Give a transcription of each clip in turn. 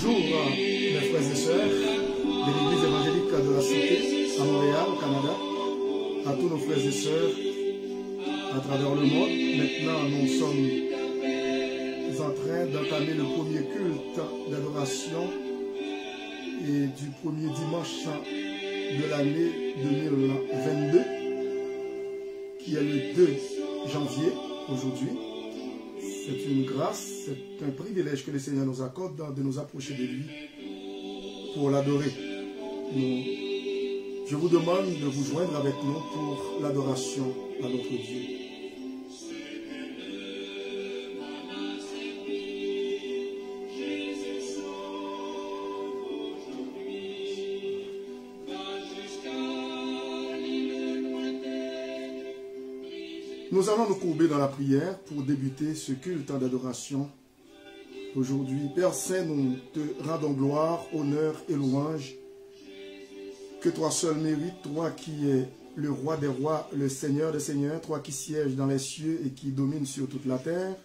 Bonjour mes frères et sœurs de l'Église évangélique de la Cité à Montréal, au Canada, à tous nos frères et sœurs à travers le monde. Maintenant, nous sommes en train d'entamer le premier culte d'adoration et du premier dimanche de l'année 2022, qui est le 2 janvier aujourd'hui. C'est une grâce, c'est un privilège que le Seigneur nous accorde de nous approcher de lui pour l'adorer. Je vous demande de vous joindre avec nous pour l'adoration à notre Dieu. Nous allons nous courber dans la prière pour débuter ce culte d'adoration. Aujourd'hui, Père Saint, nous te rendons gloire, honneur et louange. Que toi seul mérites, toi qui es le roi des rois, le Seigneur des seigneurs, toi qui sièges dans les cieux et qui domine sur toute la terre,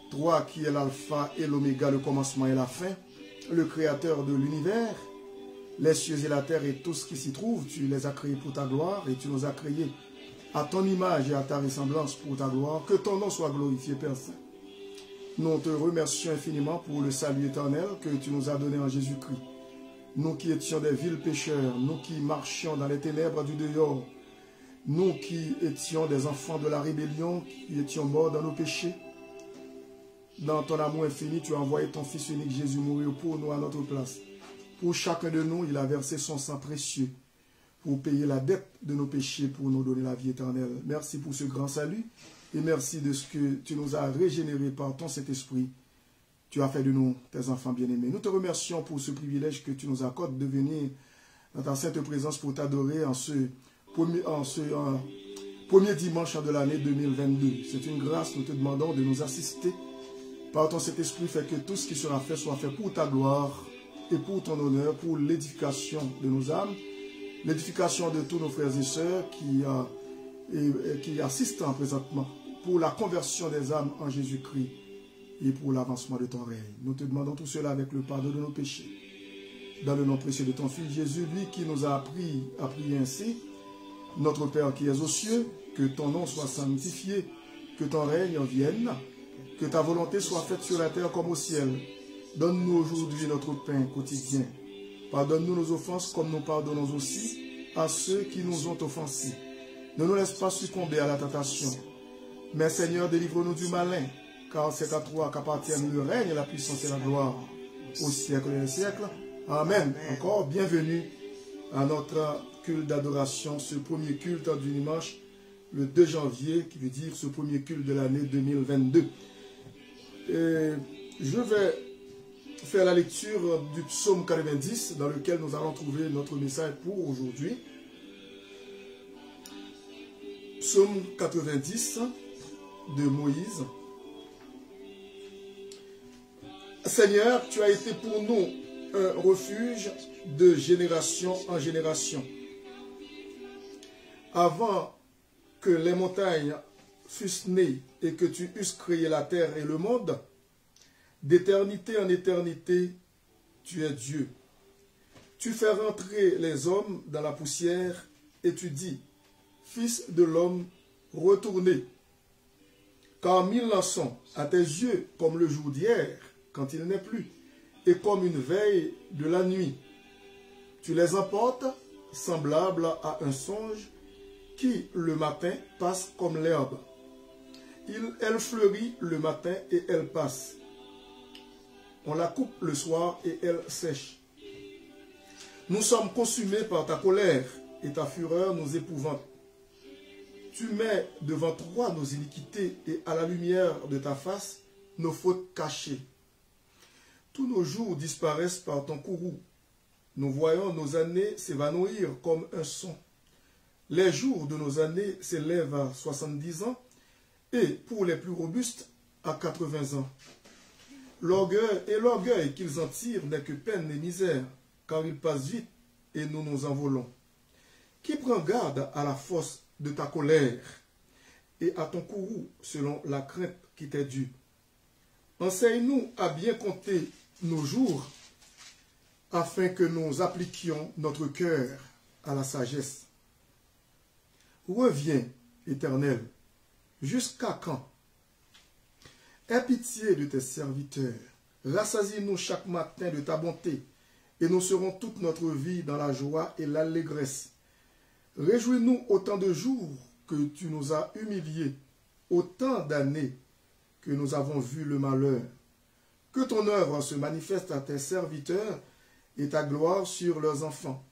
toi qui es l'alpha et l'oméga, le commencement et la fin, le créateur de l'univers, les cieux et la terre et tout ce qui s'y trouve, tu les as créés pour ta gloire et tu nous as créés à ton image et à ta ressemblance pour ta gloire. Que ton nom soit glorifié, Père Saint. Nous te remercions infiniment pour le salut éternel que tu nous as donné en Jésus-Christ. Nous qui étions des vils pécheurs, nous qui marchions dans les ténèbres du dehors, nous qui étions des enfants de la rébellion, qui étions morts dans nos péchés, dans ton amour infini, tu as envoyé ton Fils unique Jésus mourir pour nous à notre place. Pour chacun de nous, il a versé son sang précieux pour payer la dette de nos péchés, pour nous donner la vie éternelle. Merci pour ce grand salut et merci de ce que tu nous as régénérés par ton Saint-Esprit. Tu as fait de nous tes enfants bien-aimés. Nous te remercions pour ce privilège que tu nous accordes de venir dans ta sainte présence pour t'adorer en ce premier dimanche de l'année 2022. C'est une grâce, nous te demandons de nous assister par ton Saint-Esprit, fait que tout ce qui sera fait soit fait pour ta gloire et pour ton honneur, pour l'édification de nos âmes, l'édification de tous nos frères et sœurs qui assistent présentement, pour la conversion des âmes en Jésus-Christ et pour l'avancement de ton règne. Nous te demandons tout cela avec le pardon de nos péchés. Dans le nom précieux de ton Fils Jésus, lui qui nous a appris à prier ainsi: Notre Père qui es aux cieux, que ton nom soit sanctifié, que ton règne vienne, que ta volonté soit faite sur la terre comme au ciel. Donne-nous aujourd'hui notre pain quotidien. Pardonne-nous nos offenses comme nous pardonnons aussi à ceux qui nous ont offensés. Ne nous laisse pas succomber à la tentation. Mais Seigneur, délivre-nous du malin, car c'est à toi qu'appartiennent le règne, la puissance et la gloire au siècle des siècles. Amen. Encore bienvenue à notre culte d'adoration, ce premier culte du dimanche, le 2 janvier, qui veut dire ce premier culte de l'année 2022. Et je vais faire la lecture du psaume 90 dans lequel nous allons trouver notre message pour aujourd'hui. Psaume 90 de Moïse. Seigneur, tu as été pour nous un refuge de génération en génération. Avant que les montagnes fussent nées et que tu eusses créé la terre et le monde, d'éternité en éternité, tu es Dieu. Tu fais rentrer les hommes dans la poussière et tu dis: Fils de l'homme, retournez. Car 1000 ans sont à tes yeux comme le jour d'hier, quand il n'est plus, et comme une veille de la nuit. Tu les emportes semblables à un songe qui, le matin, passe comme l'herbe. Elle fleurit le matin et elle passe. On la coupe le soir et elle sèche. Nous sommes consumés par ta colère et ta fureur nous épouvante. Tu mets devant toi nos iniquités et à la lumière de ta face nos fautes cachées. Tous nos jours disparaissent par ton courroux. Nous voyons nos années s'évanouir comme un son. Les jours de nos années s'élèvent à 70 ans et pour les plus robustes à 80 ans. L'orgueil qu'ils en tirent n'est que peine et misère, car ils passent vite et nous nous envolons. Qui prend garde à la force de ta colère et à ton courroux selon la crainte qui t'est due. Enseigne-nous à bien compter nos jours afin que nous appliquions notre cœur à la sagesse. Reviens, Éternel, jusqu'à quand? Aie pitié de tes serviteurs, rassasie-nous chaque matin de ta bonté, et nous serons toute notre vie dans la joie et l'allégresse. Réjouis-nous autant de jours que tu nous as humiliés, autant d'années que nous avons vu le malheur. Que ton œuvre se manifeste à tes serviteurs et ta gloire sur leurs enfants.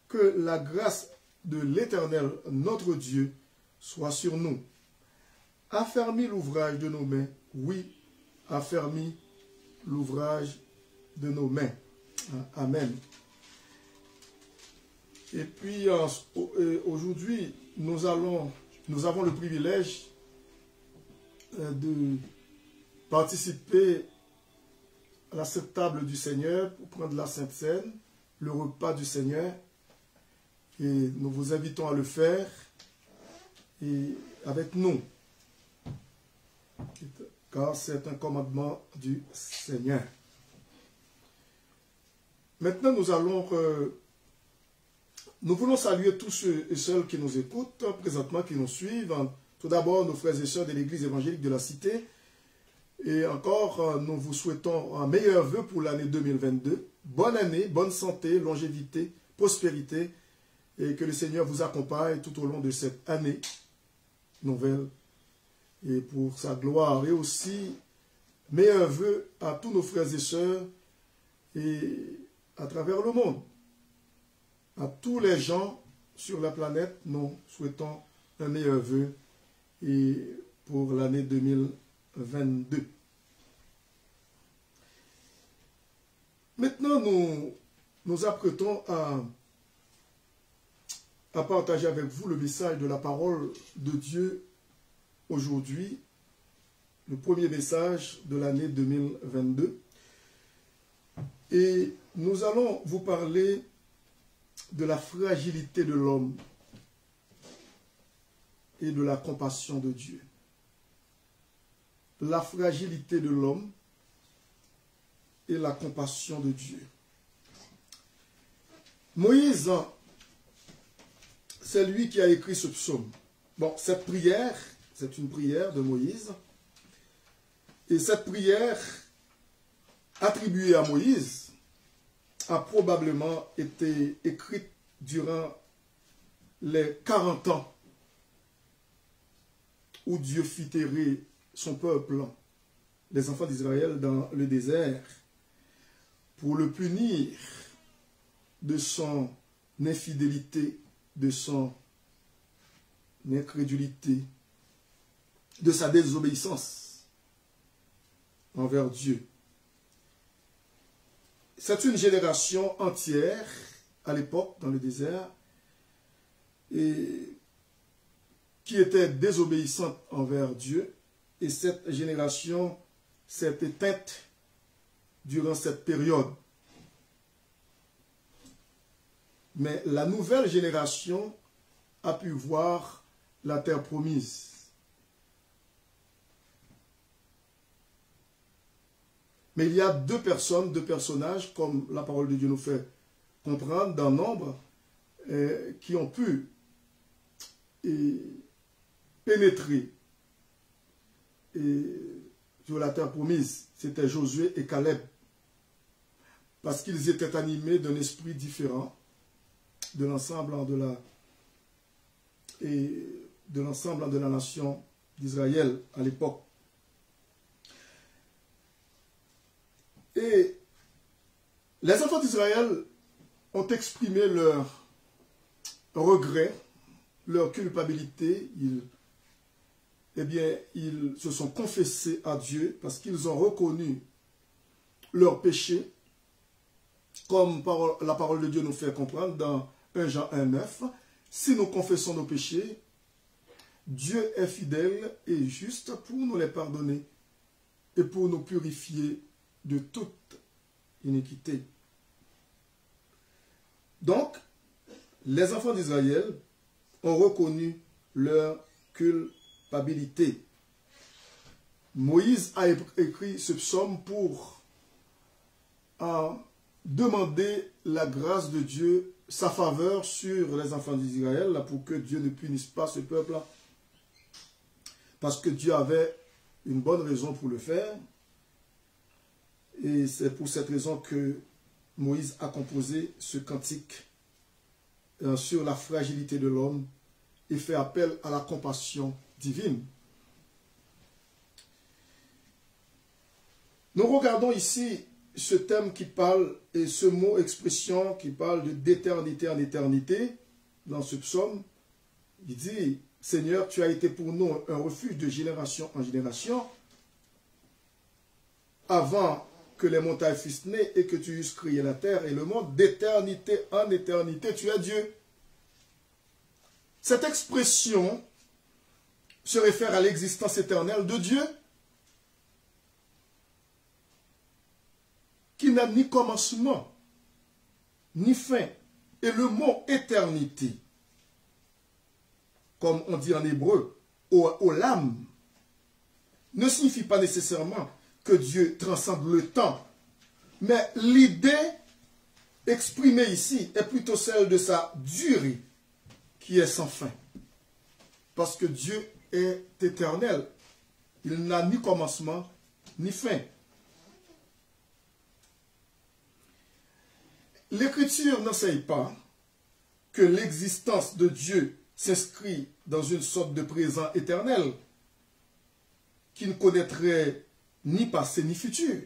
Que la grâce de l'Éternel, notre Dieu, soit sur nous. Affermis l'ouvrage de nos mains, oui, affermis l'ouvrage de nos mains. Amen. Et puis aujourd'hui, nous avons le privilège de participer à la Sainte Table du Seigneur pour prendre la Sainte Seine, le repas du Seigneur. Et nous vous invitons à le faire et avec nous, car c'est un commandement du Seigneur. Maintenant, nous voulons saluer tous ceux et celles qui nous écoutent, présentement qui nous suivent. Tout d'abord, nos frères et sœurs de l'Église évangélique de la Cité. Et encore, nous vous souhaitons un meilleur vœu pour l'année 2022. Bonne année, bonne santé, longévité, prospérité. Et que le Seigneur vous accompagne tout au long de cette année nouvelle. Et pour sa gloire. Et aussi, meilleurs vœux à tous nos frères et sœurs et à travers le monde. À tous les gens sur la planète, nous souhaitons un meilleur vœu et pour l'année 2022. Maintenant, nous nous apprêtons à partager avec vous le message de la parole de Dieu aujourd'hui, le premier message de l'année 2022. Et nous allons vous parler de la fragilité de l'homme et de la compassion de Dieu. La fragilité de l'homme et la compassion de Dieu. Moïse, c'est lui qui a écrit ce psaume. Bon, cette prière, c'est une prière de Moïse. Et cette prière attribuée à Moïse a probablement été écrite durant les 40 ans où Dieu fit errer son peuple, les enfants d'Israël, dans le désert, pour le punir de son infidélité, de son incrédulité, de sa désobéissance envers Dieu. C'est une génération entière, à l'époque, dans le désert, et qui était désobéissante envers Dieu. Et cette génération s'est éteinte durant cette période. Mais la nouvelle génération a pu voir la terre promise. Mais il y a deux personnages, comme la parole de Dieu nous fait comprendre, dans nombre, qui ont pu pénétrer sur la terre promise. C'était Josué et Caleb. Parce qu'ils étaient animés d'un esprit différent de l'ensemble de la nation d'Israël à l'époque. Et les enfants d'Israël ont exprimé leur regret, leur culpabilité. Ils se sont confessés à Dieu parce qu'ils ont reconnu leur péché, comme la parole de Dieu nous fait comprendre dans 1 Jean 1,9. Si nous confessons nos péchés, Dieu est fidèle et juste pour nous les pardonner et pour nous purifier de toute iniquité. Donc, les enfants d'Israël ont reconnu leur culpabilité. Moïse a écrit ce psaume pour demander la grâce de Dieu, sa faveur sur les enfants d'Israël, pour que Dieu ne punisse pas ce peuple-là. Parce que Dieu avait une bonne raison pour le faire. Et c'est pour cette raison que Moïse a composé ce cantique sur la fragilité de l'homme et fait appel à la compassion divine. Nous regardons ici ce thème qui parle, et ce mot expression qui parle d'éternité en éternité, dans ce psaume. Il dit, Seigneur, tu as été pour nous un refuge de génération en génération, avant que les montagnes fussent nées et que tu eusses créé la terre et le monde, d'éternité en éternité, tu es Dieu. Cette expression se réfère à l'existence éternelle de Dieu, qui n'a ni commencement, ni fin. Et le mot éternité, comme on dit en hébreu, olam, ne signifie pas nécessairement que Dieu transcende le temps. Mais l'idée exprimée ici est plutôt celle de sa durée, qui est sans fin. Parce que Dieu est éternel. Il n'a ni commencement, ni fin. L'Écriture n'enseigne pas que l'existence de Dieu s'inscrit dans une sorte de présent éternel qui ne connaîtrait ni passé ni futur.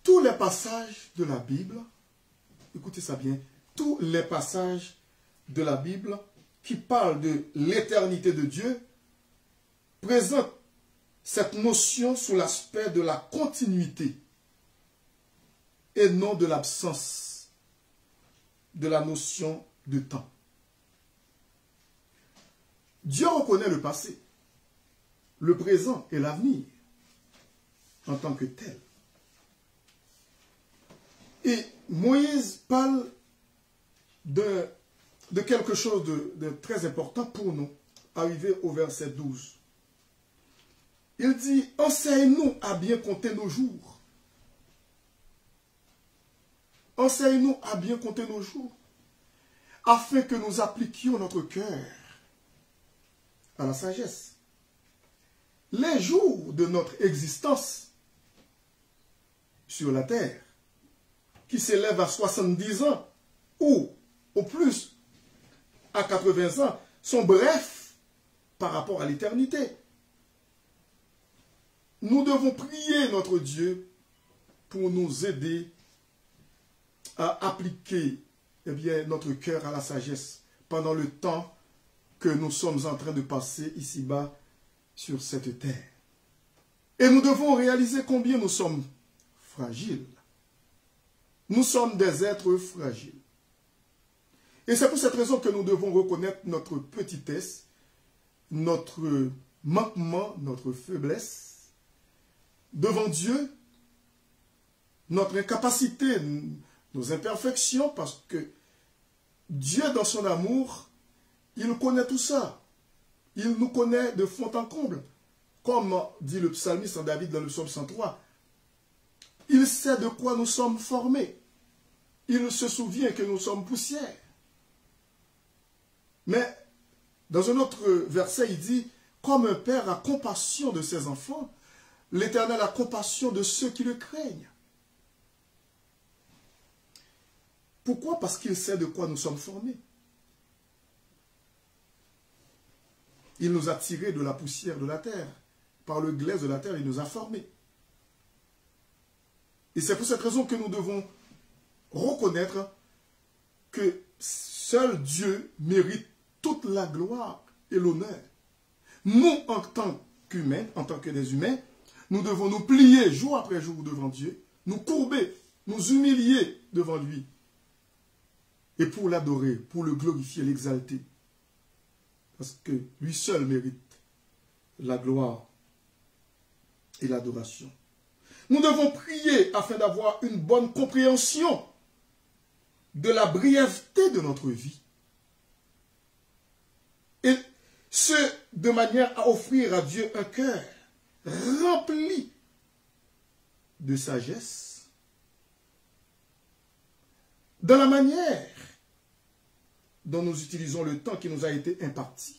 Tous les passages de la Bible, écoutez ça bien, tous les passages de la Bible qui parlent de l'éternité de Dieu présentent cette notion sous l'aspect de la continuité et non de l'absence de la notion de temps. Dieu reconnaît le passé, le présent et l'avenir en tant que tel. Et Moïse parle de quelque chose de très important pour nous, arrivé au verset 12. Il dit, enseigne-nous à bien compter nos jours. Enseigne-nous à bien compter nos jours, afin que nous appliquions notre cœur à la sagesse. Les jours de notre existence sur la terre, qui s'élèvent à 70 ans, ou au plus à 80 ans, sont brefs par rapport à l'éternité. Nous devons prier notre Dieu pour nous aider à appliquer notre cœur à la sagesse pendant le temps que nous sommes en train de passer ici-bas sur cette terre. Et nous devons réaliser combien nous sommes fragiles. Nous sommes des êtres fragiles. Et c'est pour cette raison que nous devons reconnaître notre petitesse, notre manquement, notre faiblesse devant Dieu, notre incapacité, nos imperfections, parce que Dieu, dans son amour, il connaît tout ça. Il nous connaît de fond en comble. Comme dit le psalmiste David dans le psaume 103, il sait de quoi nous sommes formés. Il se souvient que nous sommes poussière. Mais dans un autre verset, il dit, comme un père a compassion de ses enfants, l'Éternel a compassion de ceux qui le craignent. Pourquoi? Parce qu'il sait de quoi nous sommes formés. Il nous a tirés de la poussière de la terre. Par le glaise de la terre, il nous a formés. Et c'est pour cette raison que nous devons reconnaître que seul Dieu mérite toute la gloire et l'honneur. Nous, en tant qu'humains, en tant que des humains, nous devons nous plier jour après jour devant Dieu, nous courber, nous humilier devant lui. Et pour l'adorer, pour le glorifier, l'exalter. Parce que lui seul mérite la gloire et l'adoration. Nous devons prier afin d'avoir une bonne compréhension de la brièveté de notre vie. Et ce, de manière à offrir à Dieu un cœur rempli de sagesse dans la manière dont nous utilisons le temps qui nous a été imparti.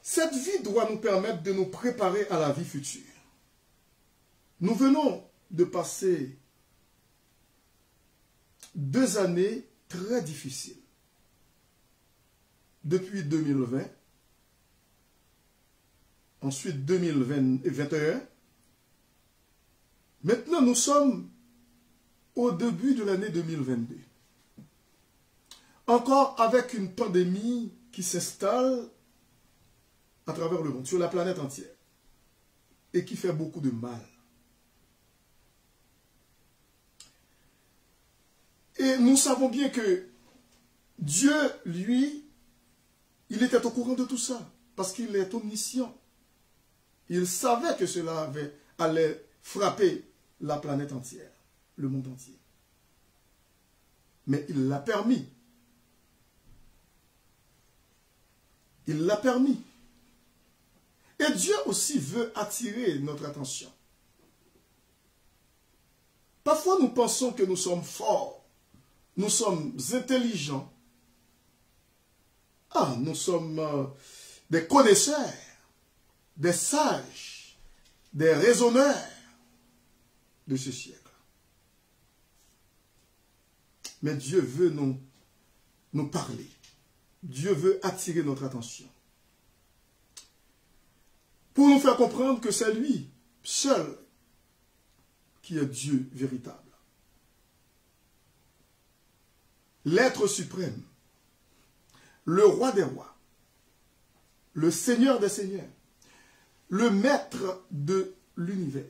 Cette vie doit nous permettre de nous préparer à la vie future. Nous venons de passer 2 années très difficiles. Depuis 2020, ensuite 2021. Maintenant, nous sommes au début de l'année 2022. Encore avec une pandémie qui s'installe à travers le monde, sur la planète entière, et qui fait beaucoup de mal. Et nous savons bien que Dieu, lui, il était au courant de tout ça, parce qu'il est omniscient. Il savait que cela allait frapper la planète entière, le monde entier. Mais il l'a permis. Il l'a permis. Et Dieu aussi veut attirer notre attention. Parfois, nous pensons que nous sommes forts, nous sommes intelligents. Ah, nous sommes des connaisseurs, des sages, des raisonneurs de ce siècle. Mais Dieu veut nous parler. Dieu veut attirer notre attention. Pour nous faire comprendre que c'est lui seul qui est Dieu véritable. L'être suprême, le roi des rois, le Seigneur des seigneurs, le maître de l'univers.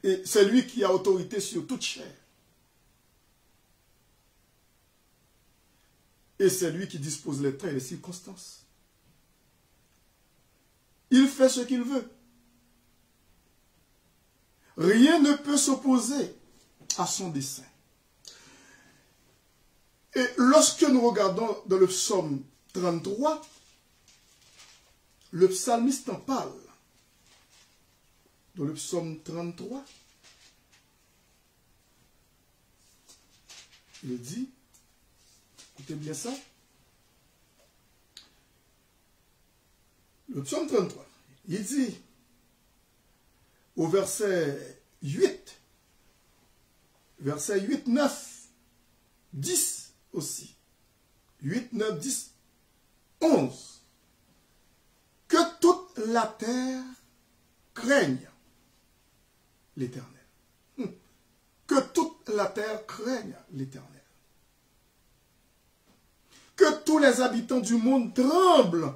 Et c'est lui qui a autorité sur toute chair. Et c'est lui qui dispose les temps et les circonstances. Il fait ce qu'il veut. Rien ne peut s'opposer à son dessein. Et lorsque nous regardons dans le psaume 33, le psalmiste en parle. Dans le psaume 33, il dit, écoutez bien ça, le psaume 33, il dit, au verset 8, 9, 10 aussi, 8, 9, 10, 11, que toute la terre craigne l'Éternel. Que toute la terre craigne l'Éternel. Que tous les habitants du monde tremblent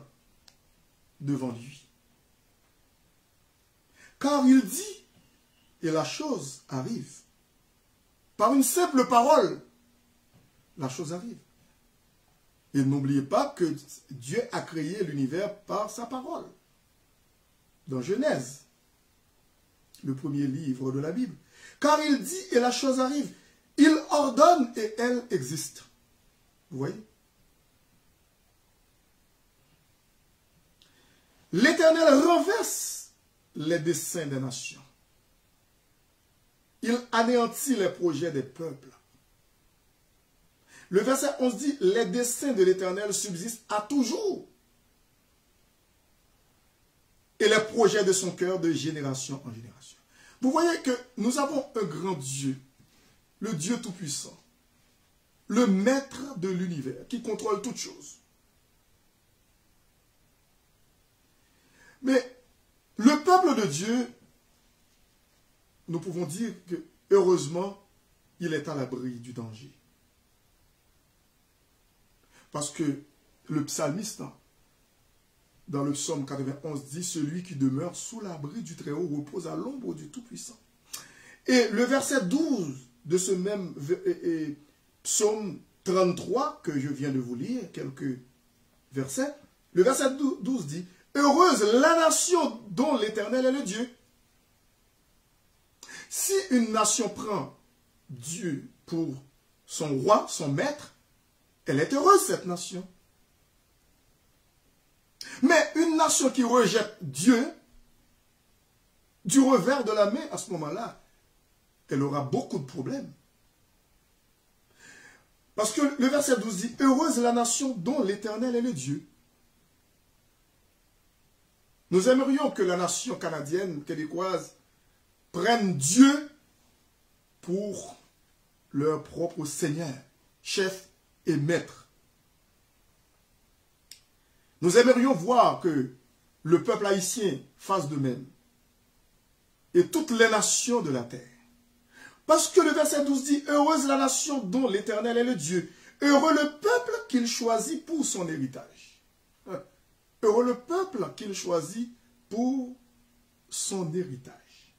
devant lui. Car il dit, et la chose arrive. Par une simple parole, la chose arrive. Et n'oubliez pas que Dieu a créé l'univers par sa parole. Dans Genèse, le premier livre de la Bible. Car il dit, et la chose arrive. Il ordonne et elle existe. Vous voyez? L'Éternel renverse les desseins des nations. Il anéantit les projets des peuples. Le verset 11 dit, les desseins de l'Éternel subsistent à toujours. Et les projets de son cœur de génération en génération. Vous voyez que nous avons un grand Dieu, le Dieu Tout-Puissant, le maître de l'univers, qui contrôle toutes choses. Mais le peuple de Dieu, nous pouvons dire que, heureusement, il est à l'abri du danger. Parce que le psalmiste, dans le psaume 91, dit « Celui qui demeure sous l'abri du Très-Haut repose à l'ombre du Tout-Puissant. » Et le verset 12 de ce même psaume 33, que je viens de vous lire, quelques versets, le verset 12 dit « Heureuse la nation dont l'Éternel est le Dieu. » Si une nation prend Dieu pour son roi, son maître, elle est heureuse, cette nation. Mais une nation qui rejette Dieu, du revers de la main, à ce moment-là, elle aura beaucoup de problèmes. Parce que le verset 12 dit, heureuse la nation dont l'Éternel est le Dieu. Nous aimerions que la nation canadienne, québécoise, prenne Dieu pour leur propre Seigneur, chef et maître. Nous aimerions voir que le peuple haïtien fasse de même. Et toutes les nations de la terre. Parce que le verset 12 dit, heureuse la nation dont l'Éternel est le Dieu. Heureux le peuple qu'il choisit pour son héritage. Heureux le peuple qu'il choisit pour son héritage.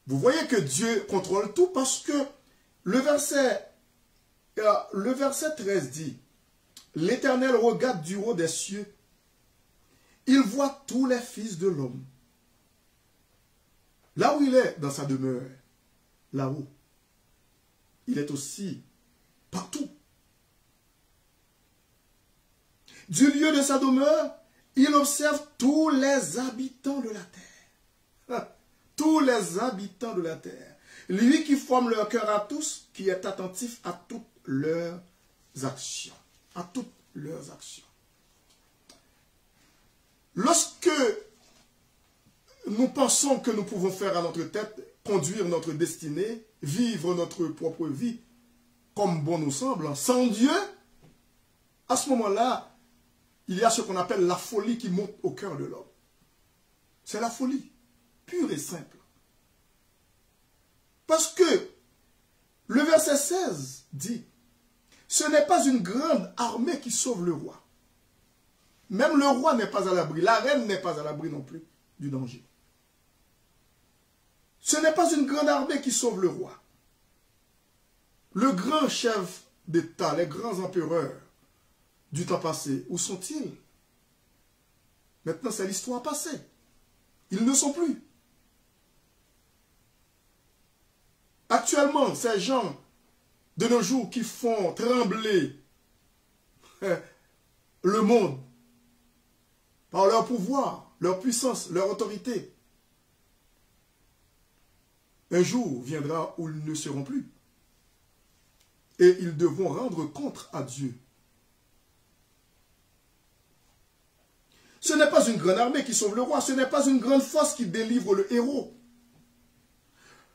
Vous voyez que Dieu contrôle tout parce que le verset 13 dit, l'Éternel regarde du haut des cieux, il voit tous les fils de l'homme. Là où il est dans sa demeure, là-haut, il est aussi partout. Du lieu de sa demeure, il observe tous les habitants de la terre. Tous les habitants de la terre. Lui qui forme leur cœur à tous, qui est attentif à toutes leurs actions. À toutes leurs actions. Lorsque nous pensons que nous pouvons faire à notre tête, conduire notre destinée, vivre notre propre vie, comme bon nous semble, sans Dieu, à ce moment-là, il y a ce qu'on appelle la folie qui monte au cœur de l'homme. C'est la folie, pure et simple. Parce que le verset 16 dit, ce n'est pas une grande armée qui sauve le roi. Même le roi n'est pas à l'abri, la reine n'est pas à l'abri non plus du danger. Ce n'est pas une grande armée qui sauve le roi. Le grand chef d'État, les grands empereurs du temps passé, où sont-ils? Maintenant, c'est l'histoire passée. Ils ne sont plus. Actuellement, ces gens de nos jours qui font trembler le monde par leur pouvoir, leur puissance, leur autorité, un jour viendra où ils ne seront plus. Et ils devront rendre compte à Dieu. Ce n'est pas une grande armée qui sauve le roi, ce n'est pas une grande force qui délivre le héros.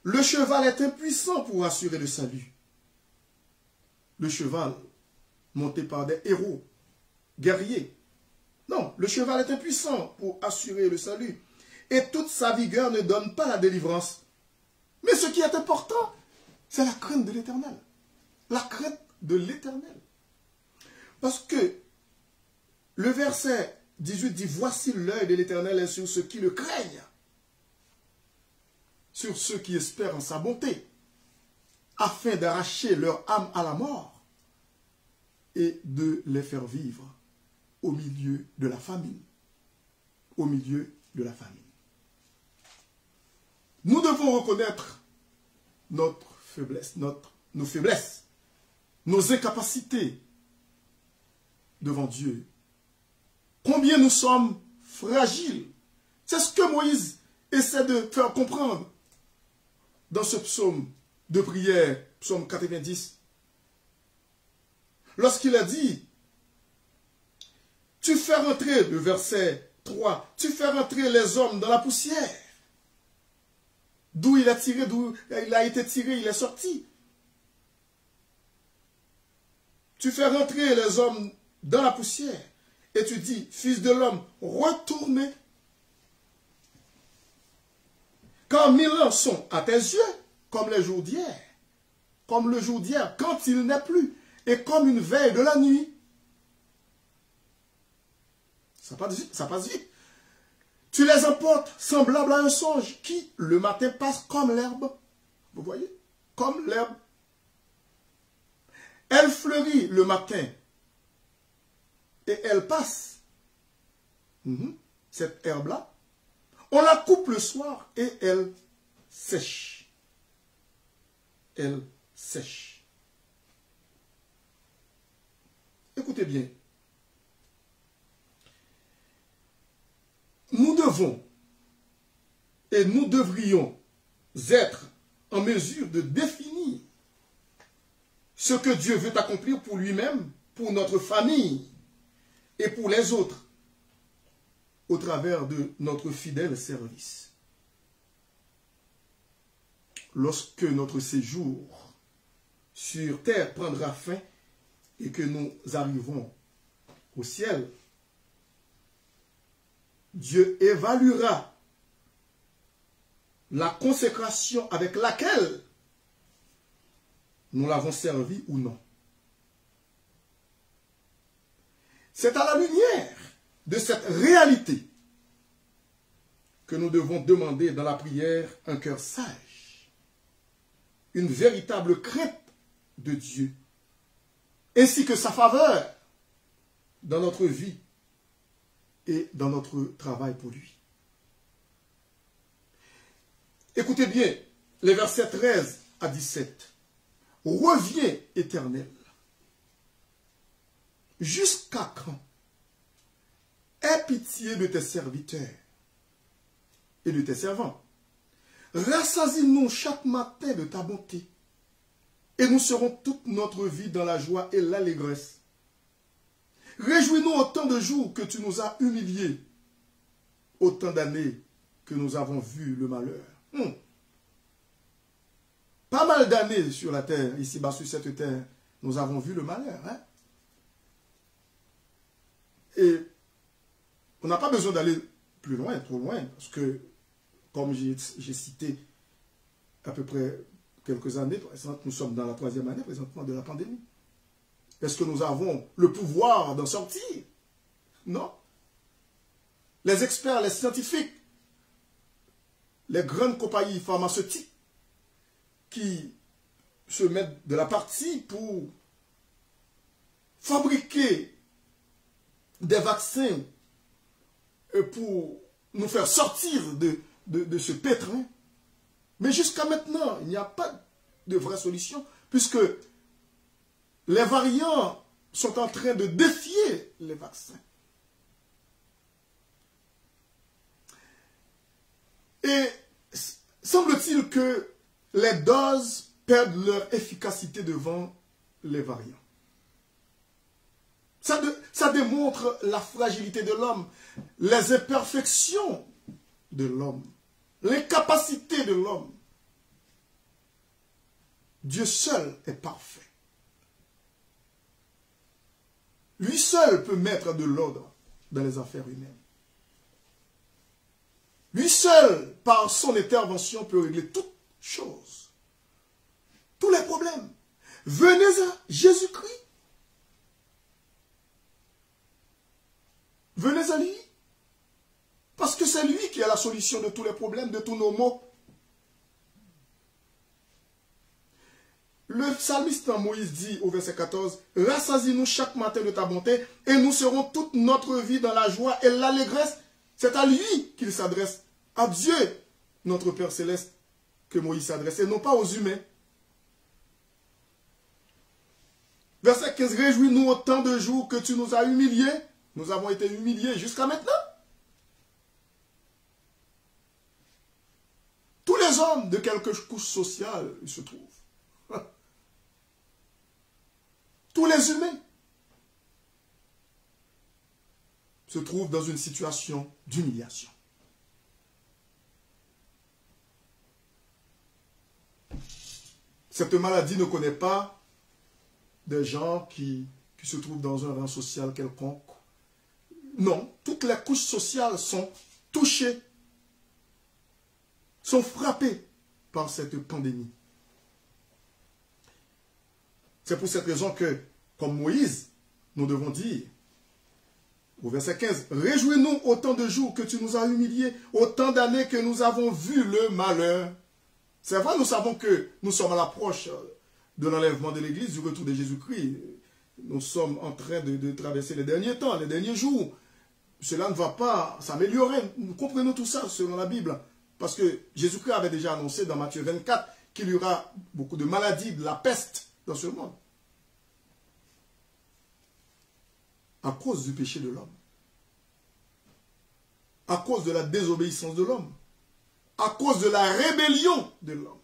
Le cheval est impuissant pour assurer le salut. Le cheval, monté par des héros, guerriers. Non, le cheval est impuissant pour assurer le salut. Et toute sa vigueur ne donne pas la délivrance. Mais ce qui est important, c'est la crainte de l'Éternel. La crainte de l'Éternel. Parce que le verset 18 dit, voici l'œil de l'Éternel est sur ceux qui le craignent, sur ceux qui espèrent en sa bonté, afin d'arracher leur âme à la mort et de les faire vivre au milieu de la famine. Au milieu de la famine. Nous devons reconnaître notre faiblesse, nos faiblesses, nos incapacités devant Dieu. Combien nous sommes fragiles. C'est ce que Moïse essaie de faire comprendre dans ce psaume de prière, psaume 90. Lorsqu'il a dit, tu fais rentrer, le verset 3, tu fais rentrer les hommes dans la poussière. D'où il a tiré, d'où il a été tiré, il est sorti. Tu fais rentrer les hommes dans la poussière. Et tu dis, fils de l'homme, retournez. Car 1000 ans sont à tes yeux, comme les jours d'hier. Comme le jour d'hier, quand il n'est plus. Et comme une veille de la nuit. Ça passe vite, ça passe vite. Tu les emportes semblables à un songe qui, le matin, passe comme l'herbe. Vous voyez? Comme l'herbe. Elle fleurit le matin. Et elle passe. Cette herbe-là. On la coupe le soir et elle sèche. Elle sèche. Écoutez bien. nous devons et nous devrions être en mesure de définir ce que Dieu veut accomplir pour lui-même, pour notre famille et pour les autres, au travers de notre fidèle service. Lorsque notre séjour sur terre prendra fin et que nous arrivons au ciel, Dieu évaluera la consécration avec laquelle nous l'avons servi ou non. C'est à la lumière de cette réalité que nous devons demander dans la prière un cœur sage, une véritable crainte de Dieu, ainsi que sa faveur dans notre vie et dans notre travail pour lui. Écoutez bien les versets 13 à 17. Reviens, Éternel. Jusqu'à quand? Aie pitié de tes serviteurs et de tes servants. Rassasie-nous chaque matin de ta bonté, et nous serons toute notre vie dans la joie et l'allégresse. Réjouis-nous autant de jours que tu nous as humiliés, autant d'années que nous avons vu le malheur. Pas mal d'années sur la terre, ici-bas sur cette terre, nous avons vu le malheur. Hein? Et on n'a pas besoin d'aller plus loin, trop loin, parce que, comme j'ai cité à peu près quelques années, nous sommes dans la 3e année présentement de la pandémie. Est-ce que nous avons le pouvoir d'en sortir? Non. Les experts, les scientifiques, les grandes compagnies pharmaceutiques qui se mettent de la partie pour fabriquer des vaccins pour nous faire sortir de ce pétrin. Mais jusqu'à maintenant, il n'y a pas de vraie solution, puisque les variants sont en train de défier les vaccins. Et semble-t-il que les doses perdent leur efficacité devant les variants. Ça démontre la fragilité de l'homme, les imperfections de l'homme, l'incapacité de l'homme. Dieu seul est parfait. Lui seul peut mettre de l'ordre dans les affaires humaines. Lui seul, par son intervention, peut régler toutes choses, tous les problèmes. Venez à Jésus-Christ. Venez à lui. Parce que c'est lui qui a la solution de tous les problèmes, de tous nos maux. Le psalmiste Moïse dit au verset 14, « Rassasie-nous chaque matin de ta bonté, et nous serons toute notre vie dans la joie et l'allégresse. » C'est à lui qu'il s'adresse, à Dieu, notre Père Céleste, que Moïse s'adresse, et non pas aux humains. Verset 15, « Réjouis-nous autant de jours que tu nous as humiliés. » Nous avons été humiliés jusqu'à maintenant. Tous les hommes de quelque couche sociale ils se trouvent. Tous les humains se trouvent dans une situation d'humiliation. Cette maladie ne connaît pas des gens qui se trouvent dans un rang social quelconque. Non, toutes les couches sociales sont touchées, sont frappées par cette pandémie. C'est pour cette raison que, comme Moïse, nous devons dire, au verset 15, « Réjouis-nous autant de jours que tu nous as humiliés, autant d'années que nous avons vu le malheur. » C'est vrai, nous savons que nous sommes à l'approche de l'enlèvement de l'Église, du retour de Jésus-Christ. Nous sommes en train de traverser les derniers temps, les derniers jours. Cela ne va pas s'améliorer. Nous comprenons tout ça selon la Bible. Parce que Jésus-Christ avait déjà annoncé dans Matthieu 24 qu'il y aura beaucoup de maladies, de la peste dans ce monde. À cause du péché de l'homme. à cause de la désobéissance de l'homme, à cause de la rébellion de l'homme,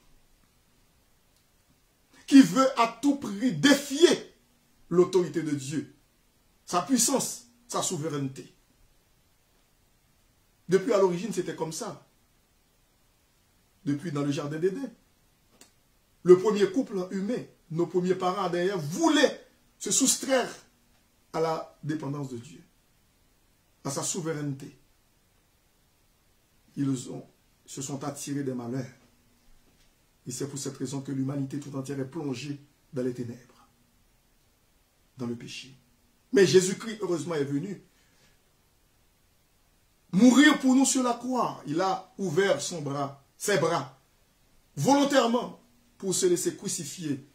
qui veut à tout prix défier l'autorité de Dieu, sa puissance, sa souveraineté. Depuis à l'origine, c'était comme ça. Depuis dans le jardin d'Éden. Le premier couple humain, nos premiers parents derrière, voulaient se soustraire à la dépendance de Dieu, à sa souveraineté. Ils se sont attirés des malheurs. Et c'est pour cette raison que l'humanité tout entière est plongée dans les ténèbres, dans le péché. Mais Jésus-Christ, heureusement, est venu mourir pour nous sur la croix. Il a ouvert ses bras, volontairement, pour se laisser crucifier,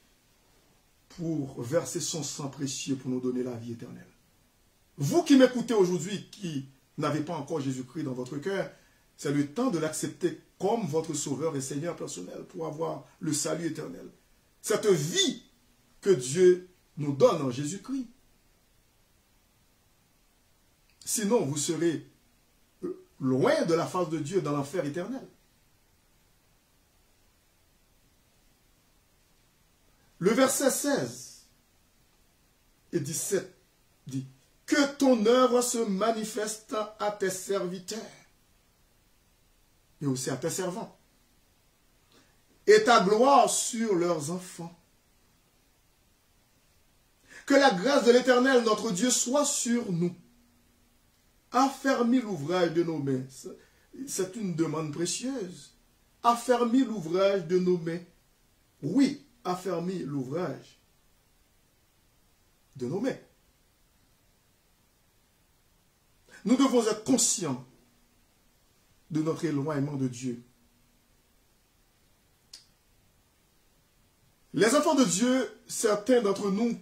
pour verser son sang précieux pour nous donner la vie éternelle. Vous qui m'écoutez aujourd'hui, qui n'avez pas encore Jésus-Christ dans votre cœur, c'est le temps de l'accepter comme votre sauveur et Seigneur personnel pour avoir le salut éternel. Cette vie que Dieu nous donne en Jésus-Christ. Sinon, vous serez loin de la face de Dieu dans l'enfer éternel. Le verset 16 et 17 dit « Que ton œuvre se manifeste à tes serviteurs et aussi à tes servants, et ta gloire sur leurs enfants. Que la grâce de l'Éternel, notre Dieu, soit sur nous. Affermis l'ouvrage de nos mains. » C'est une demande précieuse. Affermis l'ouvrage de nos mains. Oui, affermis l'ouvrage de nos mains. Nous devons être conscients de notre éloignement de Dieu. Les enfants de Dieu, certains d'entre nous,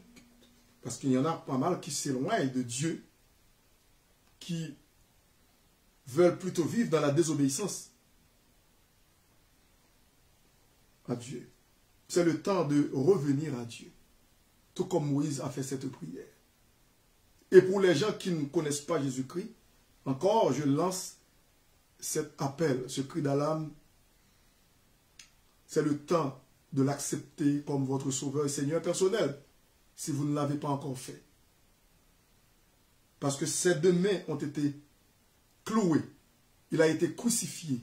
parce qu'il y en a pas mal qui s'éloignent de Dieu, qui veulent plutôt vivre dans la désobéissance à Dieu. C'est le temps de revenir à Dieu, tout comme Moïse a fait cette prière. Et pour les gens qui ne connaissent pas Jésus-Christ, encore je lance cet appel, ce cri d'alarme. C'est le temps de l'accepter comme votre sauveur et Seigneur personnel, si vous ne l'avez pas encore fait. Parce que ses deux mains ont été clouées. Il a été crucifié.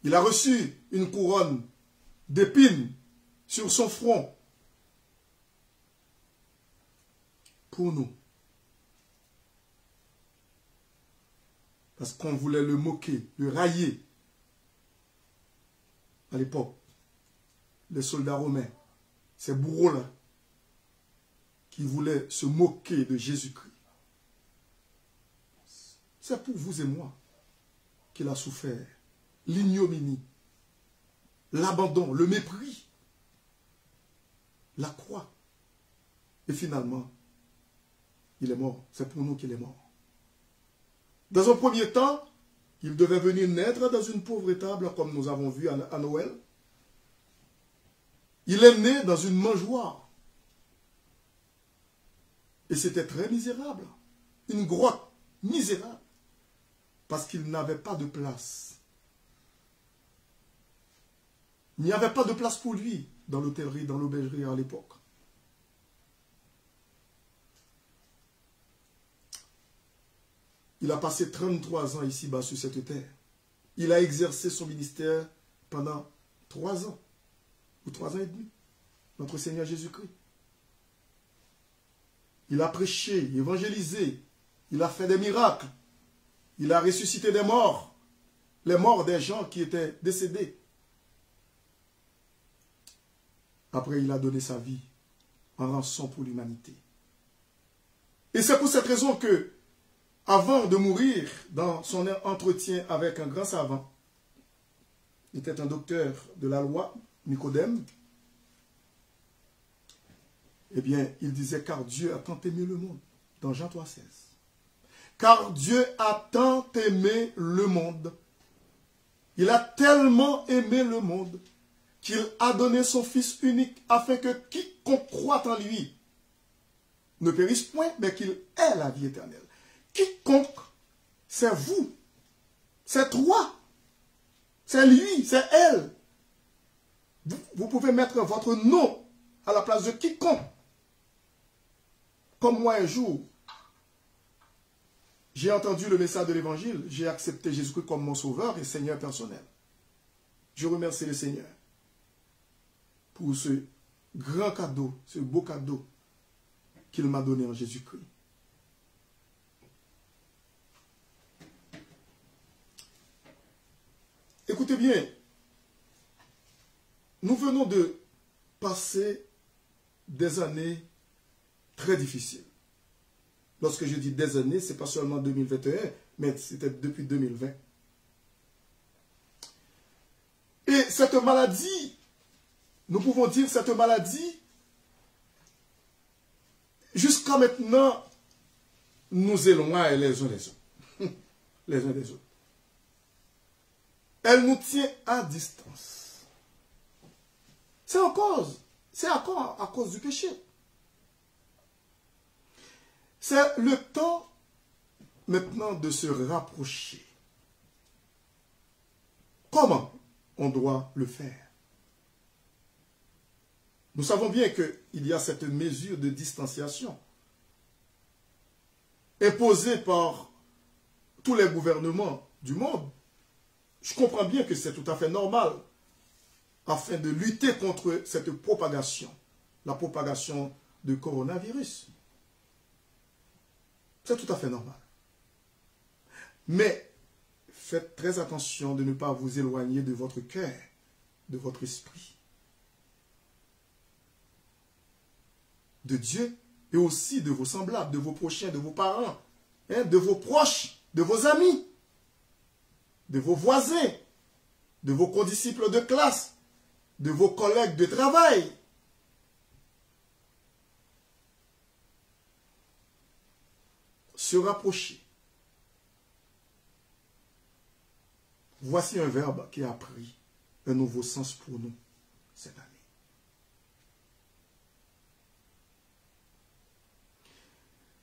Il a reçu une couronne d'épines sur son front pour nous. Parce qu'on voulait le moquer, le railler. À l'époque, les soldats romains, ces bourreaux-là, qui voulaient se moquer de Jésus-Christ. C'est pour vous et moi qu'il a souffert l'ignominie, l'abandon, le mépris, la croix. Et finalement, il est mort. C'est pour nous qu'il est mort. Dans un premier temps, il devait venir naître dans une pauvre étable, comme nous avons vu à Noël. Il est né dans une mangeoire. Et c'était très misérable. Une grotte misérable. Parce qu'il n'avait pas de place. Il n'y avait pas de place pour lui dans l'hôtellerie, dans l'aubergerie à l'époque. Il a passé 33 ans ici-bas sur cette terre. Il a exercé son ministère pendant 3 ans, ou 3 ans et demi, notre Seigneur Jésus-Christ. Il a prêché, évangélisé, il a fait des miracles, il a ressuscité des morts, les morts des gens qui étaient décédés. Après, il a donné sa vie en rançon pour l'humanité. Et c'est pour cette raison que, avant de mourir, dans son entretien avec un grand savant, il était un docteur de la loi, Nicodème, eh bien, il disait, car Dieu a tant aimé le monde, dans Jean 3,16. Car Dieu a tant aimé le monde, il a tellement aimé le monde, qu'il a donné son Fils unique, afin que quiconque croit en lui ne périsse point, mais qu'il ait la vie éternelle. Quiconque c'est vous, c'est toi, c'est lui, c'est elle. Vous pouvez mettre votre nom à la place de quiconque. Comme moi un jour, j'ai entendu le message de l'évangile, j'ai accepté Jésus-Christ comme mon sauveur et Seigneur personnel. Je remercie le Seigneur pour ce grand cadeau, ce beau cadeau qu'il m'a donné en Jésus-Christ. Écoutez bien, nous venons de passer des années très difficiles. Lorsque je dis des années, ce n'est pas seulement 2021, mais c'était depuis 2020. Et cette maladie, nous pouvons dire cette maladie, jusqu'à maintenant, nous éloigne les uns des autres. Les uns des autres. Elle nous tient à distance. C'est encore à cause du péché. C'est le temps maintenant de se rapprocher. Comment on doit le faire? Nous savons bien qu'il y a cette mesure de distanciation imposée par tous les gouvernements du monde. Je comprends bien que c'est tout à fait normal afin de lutter contre cette propagation, la propagation du coronavirus. C'est tout à fait normal. Mais faites très attention de ne pas vous éloigner de votre cœur, de votre esprit, de Dieu et aussi de vos semblables, de vos prochains, de vos parents, de vos proches, de vos amis, de vos voisins, de vos condisciples de classe, de vos collègues de travail. Se rapprocher. Voici un verbe qui a pris un nouveau sens pour nous cette année.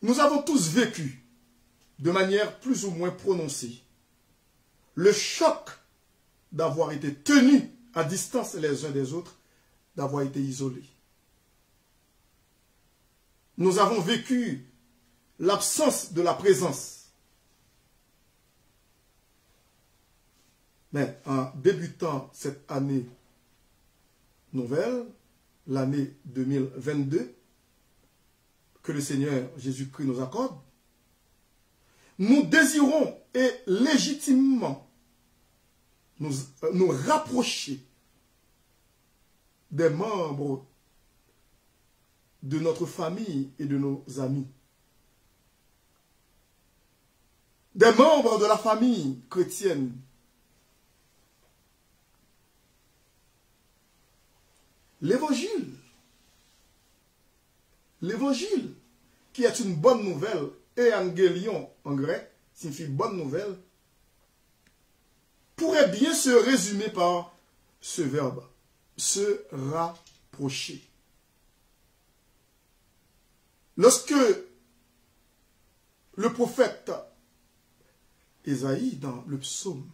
Nous avons tous vécu de manière plus ou moins prononcée le choc d'avoir été tenus à distance les uns des autres, d'avoir été isolés. Nous avons vécu l'absence de la présence. Mais en débutant cette année nouvelle, l'année 2022, que le Seigneur Jésus-Christ nous accorde, nous désirons et légitimement nous rapprocher des membres de notre famille et de nos amis. Des membres de la famille chrétienne. L'évangile, qui est une bonne nouvelle, évangélion en grec, signifie bonne nouvelle, pourrait bien se résumer par ce verbe, se rapprocher. Lorsque le prophète Ésaïe, dans le psaume,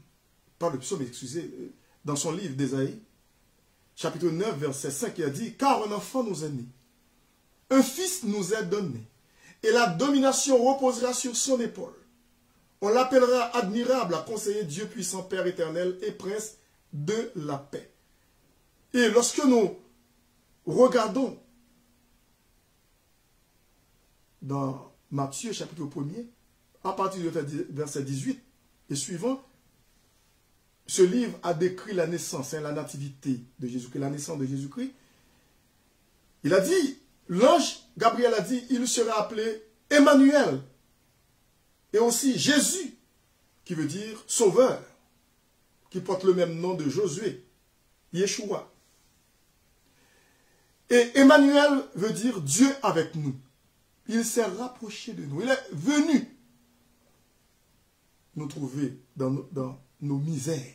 dans son livre d'Ésaïe, chapitre 9, verset 5, il a dit, « Car un enfant nous est né, un fils nous est donné, et la domination reposera sur son épaule. On l'appellera admirable, à conseiller Dieu puissant, Père éternel et prince de la paix. » Et lorsque nous regardons dans Matthieu, chapitre 1er, à partir du verset 18 et suivant, ce livre a décrit la naissance, la nativité de Jésus-Christ, la naissance de Jésus-Christ. Il a dit, l'ange Gabriel a dit, il sera appelé Emmanuel. Et aussi Jésus, qui veut dire sauveur, qui porte le même nom de Josué, Yeshua. Et Emmanuel veut dire Dieu avec nous. Il s'est rapproché de nous. Il est venu nous trouver dans nos misères.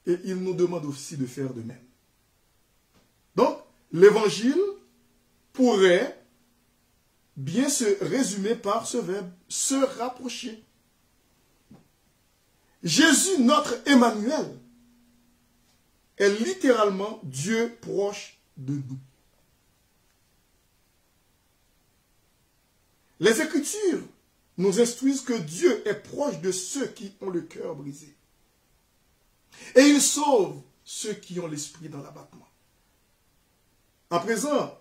Et il nous demande aussi de faire de même. Donc, l'évangile pourrait bien se résumer par ce verbe, se rapprocher. Jésus, notre Emmanuel, est littéralement Dieu proche de nous. Les Écritures nous instruisent que Dieu est proche de ceux qui ont le cœur brisé. Et il sauve ceux qui ont l'esprit dans l'abattement. À présent,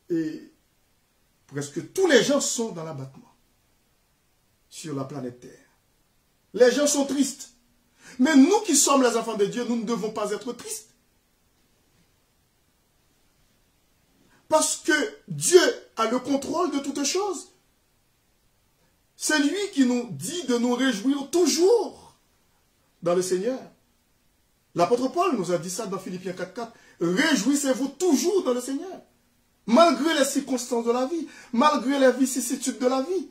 et presque tous les gens sont dans l'abattement sur la planète Terre. Les gens sont tristes. Mais nous qui sommes les enfants de Dieu, nous ne devons pas être tristes. Parce que Dieu a le contrôle de toutes choses. C'est lui qui nous dit de nous réjouir toujours dans le Seigneur. L'apôtre Paul nous a dit ça dans Philippiens 4:4. Réjouissez-vous toujours dans le Seigneur. Malgré les circonstances de la vie, malgré les vicissitudes de la vie,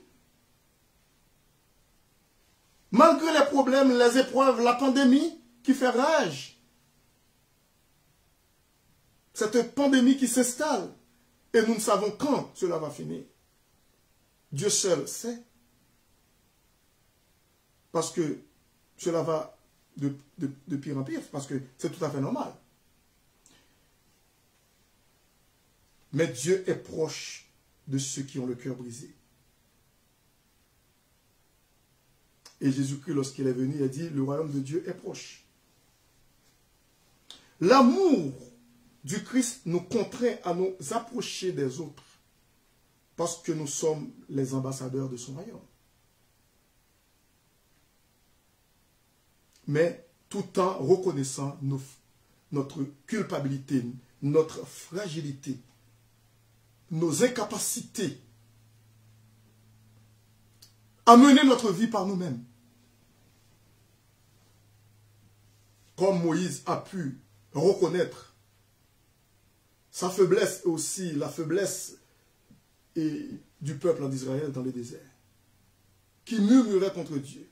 malgré les problèmes, les épreuves, la pandémie qui fait rage, cette pandémie qui s'installe, et nous ne savons quand cela va finir. Dieu seul sait, parce que cela va de pire en pire, parce que c'est tout à fait normal. Mais Dieu est proche de ceux qui ont le cœur brisé. Et Jésus-Christ, lorsqu'il est venu, il a dit, le royaume de Dieu est proche. L'amour du Christ nous contraint à nous approcher des autres, parce que nous sommes les ambassadeurs de son royaume. Mais tout en reconnaissant notre culpabilité, notre fragilité, nos incapacités à mener notre vie par nous-mêmes. Comme Moïse a pu reconnaître sa faiblesse et aussi la faiblesse du peuple d'Israël dans le désert, qui murmurait contre Dieu,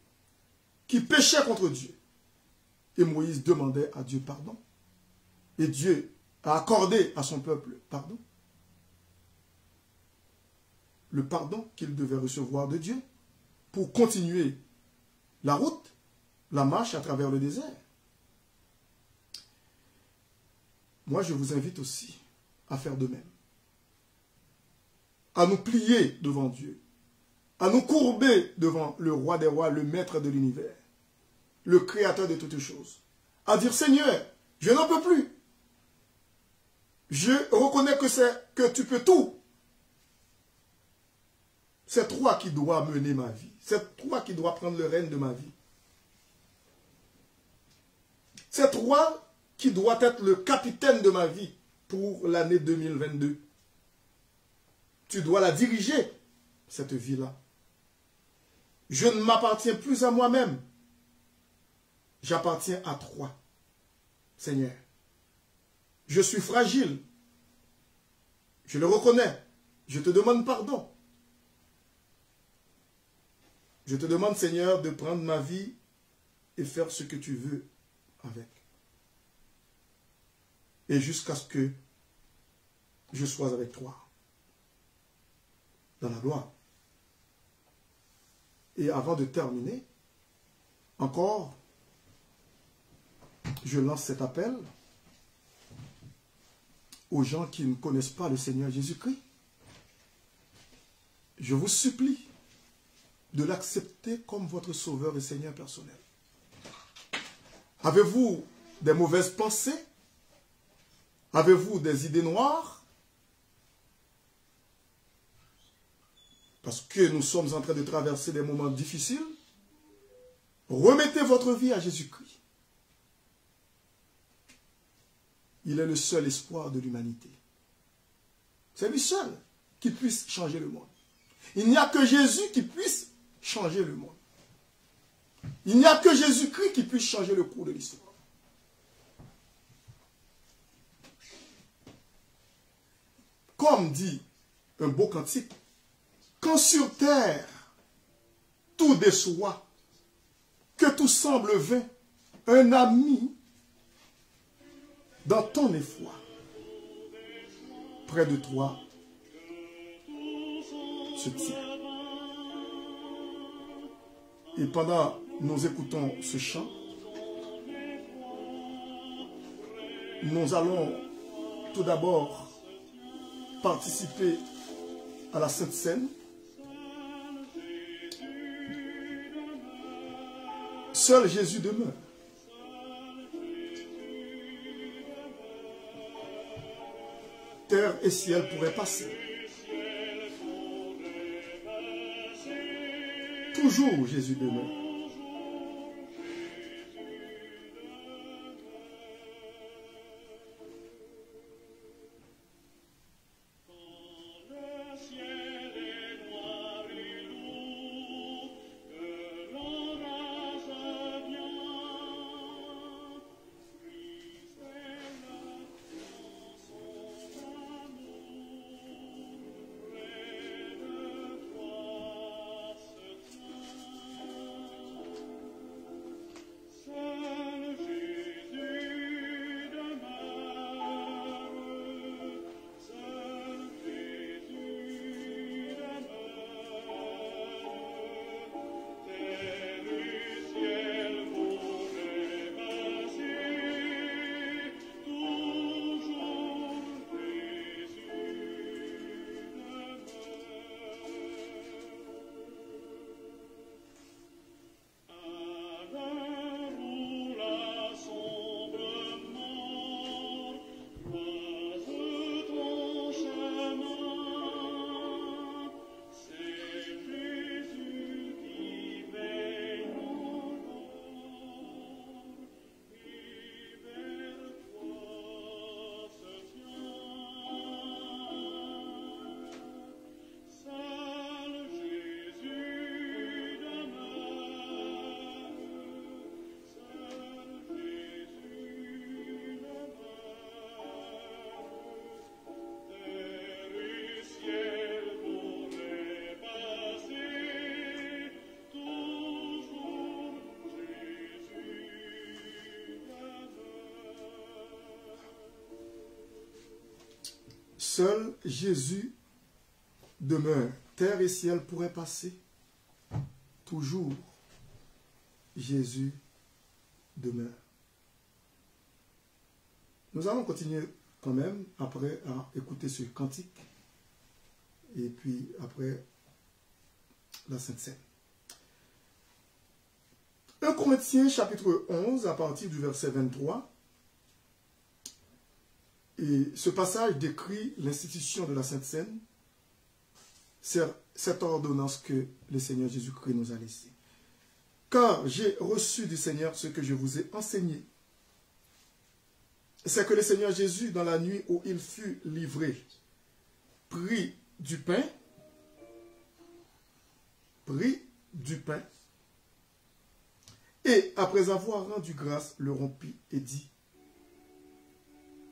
qui péchait contre Dieu. Et Moïse demandait à Dieu pardon. Et Dieu a accordé à son peuple pardon. Le pardon qu'il devait recevoir de Dieu pour continuer la route, la marche à travers le désert. Moi, je vous invite aussi à faire de même. À nous plier devant Dieu. À nous courber devant le roi des rois, le maître de l'univers, le créateur de toutes choses. À dire, Seigneur, je n'en peux plus. Je reconnais que tu peux tout. C'est toi qui dois mener ma vie. C'est toi qui dois prendre le règne de ma vie. C'est toi qui dois être le capitaine de ma vie pour l'année 2022. Tu dois la diriger, cette vie-là. Je ne m'appartiens plus à moi-même. J'appartiens à toi, Seigneur. Je suis fragile. Je le reconnais. Je te demande pardon. Je te demande, Seigneur, de prendre ma vie et faire ce que tu veux avec. Et jusqu'à ce que je sois avec toi dans la gloire. Et avant de terminer, encore, je lance cet appel aux gens qui ne connaissent pas le Seigneur Jésus-Christ. Je vous supplie de l'accepter comme votre sauveur et Seigneur personnel. Avez-vous des mauvaises pensées? Avez-vous des idées noires? Parce que nous sommes en train de traverser des moments difficiles. Remettez votre vie à Jésus-Christ. Il est le seul espoir de l'humanité. C'est lui seul qui puisse changer le monde. Il n'y a que Jésus qui puisse changer le monde. Il n'y a que Jésus-Christ qui puisse changer le cours de l'histoire. Comme dit un beau cantique, quand sur terre tout déçoit, que tout semble vain, un ami dans ton effroi, près de toi, se tient. Et pendant nous écoutons ce chant, nous allons tout d'abord participer à la Sainte Seine. Seul Jésus demeure. Terre et ciel pourraient passer. Toujours Jésus demeure. Seul Jésus demeure. Terre et ciel pourraient passer. Toujours Jésus demeure. Nous allons continuer quand même après à écouter ce cantique. Et puis après la Sainte Seine. 1 Corinthiens chapitre 11 à partir du verset 23. Et ce passage décrit l'institution de la Sainte Seine, cette ordonnance que le Seigneur Jésus-Christ nous a laissée. Car j'ai reçu du Seigneur ce que je vous ai enseigné. C'est que le Seigneur Jésus, dans la nuit où il fut livré, prit du pain, et après avoir rendu grâce, le rompit et dit: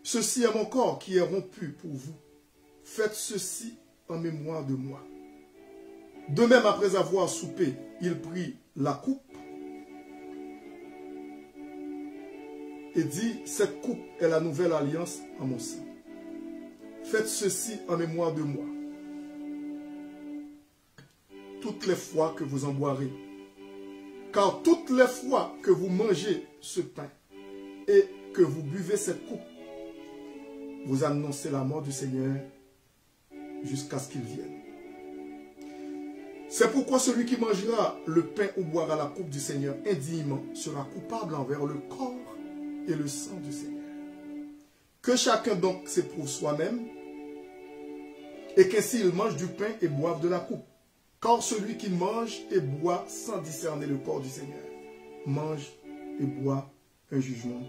ceci est mon corps qui est rompu pour vous. Faites ceci en mémoire de moi. De même, après avoir soupé, il prit la coupe et dit: cette coupe est la nouvelle alliance en mon sang. Faites ceci en mémoire de moi. Toutes les fois que vous en boirez. Car toutes les fois que vous mangez ce pain et que vous buvez cette coupe, vous annoncez la mort du Seigneur jusqu'à ce qu'il vienne. C'est pourquoi celui qui mangera le pain ou boira la coupe du Seigneur indignement sera coupable envers le corps et le sang du Seigneur. Que chacun donc s'éprouve soi-même, et qu'ainsi il mange du pain et boive de la coupe. Car celui qui mange et boit sans discerner le corps du Seigneur mange et boit un jugement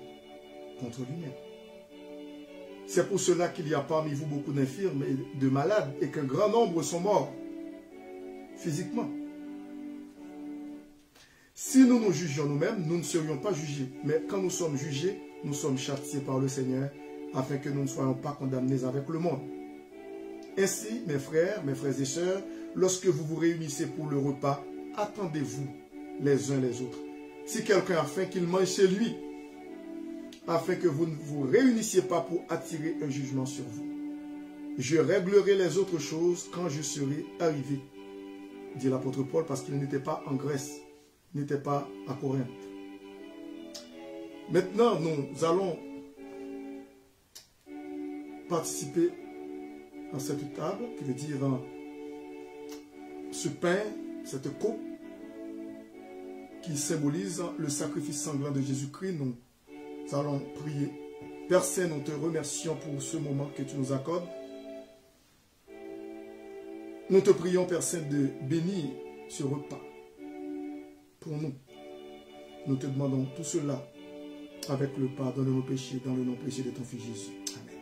contre lui-même. C'est pour cela qu'il y a parmi vous beaucoup d'infirmes et de malades, et qu'un grand nombre sont morts physiquement. Si nous nous jugions nous-mêmes, nous ne serions pas jugés. Mais quand nous sommes jugés, nous sommes châtiés par le Seigneur, afin que nous ne soyons pas condamnés avec le monde. Ainsi, mes frères et sœurs, lorsque vous vous réunissez pour le repas, attendez-vous les uns les autres. Si quelqu'un a faim, qu'il mange chez lui, afin que vous ne vous réunissiez pas pour attirer un jugement sur vous. Je réglerai les autres choses quand je serai arrivé, dit l'apôtre Paul, parce qu'il n'était pas en Grèce, n'était pas à Corinthe. Maintenant, nous allons participer à cette table, qui veut dire ce pain, cette coupe, qui symbolise le sacrifice sanglant de Jésus-Christ. Nous allons prier. Père Saint, nous te remercions pour ce moment que tu nous accordes. Nous te prions, Père Saint, de bénir ce repas pour nous. Nous te demandons tout cela avec le pardon de nos péchés, dans le nom précieux de ton Fils Jésus. Amen.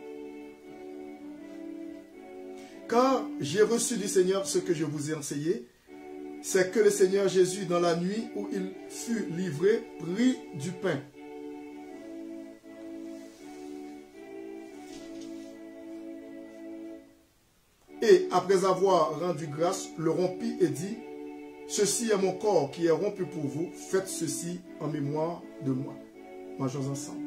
Car j'ai reçu du Seigneur ce que je vous ai enseigné, c'est que le Seigneur Jésus, dans la nuit où il fut livré, prit du pain. Et après avoir rendu grâce, le rompit et dit, « Ceci est mon corps qui est rompu pour vous, faites ceci en mémoire de moi. » Mangeons ensemble.